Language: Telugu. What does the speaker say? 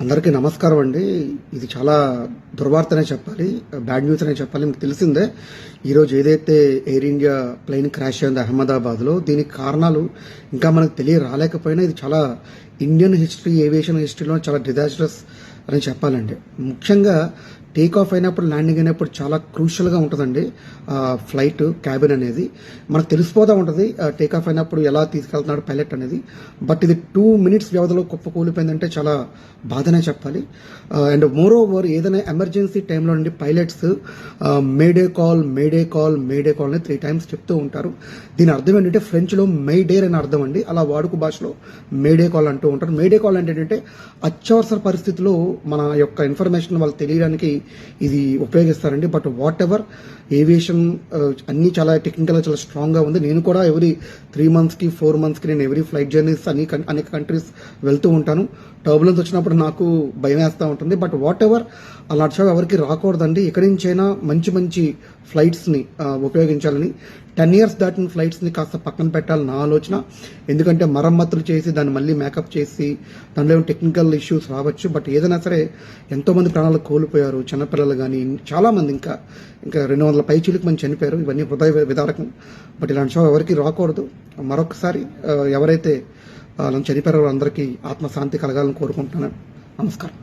అందరికీ నమస్కారం అండి. ఇది చాలా దుర్వార్తనే చెప్పాలి, బ్యాడ్ న్యూస్ అనే చెప్పాలి. మీకు తెలిసిందే ఈరోజు ఏదైతే ఎయిర్ ఇండియా ప్లేన్ క్రాష్ అయింది అహ్మదాబాద్లో, దీనికి కారణాలు ఇంకా మనకు రాలేకపోయినా ఇది చాలా ఇండియన్ హిస్టరీ, ఏవియేషన్ హిస్టరీలో చాలా డిజాస్టర్స్ అని చెప్పాలండి. ముఖ్యంగా టేక్ ఆఫ్ అయినప్పుడు, ల్యాండింగ్ అయినప్పుడు చాలా క్రూషియల్గా ఉంటుందండి ఫ్లైట్ క్యాబిన్ అనేది. మనకు తెలిసిపోతూ ఉంటుంది టేక్ ఆఫ్ అయినప్పుడు ఎలా తీసుకెళ్తున్నాడు పైలట్ అనేది. బట్ ఇది 2 minutes వ్యవధిలో కూలిపోయిందంటే చాలా బాధనే చెప్పాలి. అండ్ మోర్ ఓవర్ ఏదైనా ఎమర్జెన్సీ టైంలో నుండి pilots May Day call, May Day call, May Day call అని 3 times చెప్తూ ఉంటారు. దీని అర్థం ఏంటంటే ఫ్రెంచ్లో మైడేర్ అని అర్థం అండి. అలా వాడుక భాషలో మేడే కాల్ అంటూ ఉంటారు. మేడే కాల్ అంటే ఏంటంటే అత్యవసర పరిస్థితిలో మన యొక్క ఇన్ఫర్మేషన్ వాళ్ళకి తెలియడానికి ఇది ఉపయోగిస్తారండి. బట్ వాట్ ఎవర్, ఏవియేషన్ అన్ని చాలా టెక్నికల్గా చాలా స్ట్రాంగ్గా ఉంది. నేను కూడా ఎవ్రీ 3 monthsకి 4 monthsకి నేను ఎవ్రీ ఫ్లైట్ జర్నీస్ అనేక కంట్రీస్ వెళ్తూ ఉంటాను. టర్బులెన్స్ వచ్చినప్పుడు నాకు భయం వేస్తూ ఉంటుంది. బట్ వాట్ ఎవర్, అలాంటి షో ఎవరికి రాకూడదండి. ఎక్కడి నుంచైనా మంచి మంచి ఫ్లైట్స్ని ఉపయోగించాలని, 10 years దాటిన ఫ్లైట్స్ని కాస్త పక్కన పెట్టాలని నా ఆలోచన. ఎందుకంటే మరమ్మతులు చేసి దాన్ని మళ్ళీ మేకప్ చేసి దానిలో టెక్నికల్ ఇష్యూస్ రావచ్చు. బట్ ఏదైనా సరే ఎంతోమంది ప్రాణాలు కోల్పోయారు, చిన్నపిల్లలు కానీ చాలామంది, ఇంకా 200 పైచీలకు మంది చనిపోయారు. ఇవన్నీ హృదయ విదారకం. బట్ ఇలాంటి షో ఎవరికి రాకూడదు. మరొకసారి ఎవరైతే చనిపోయారో అందరికీ ఆత్మశాంతి కలగాలని కోరుకుంటున్నాను. నమస్కారం.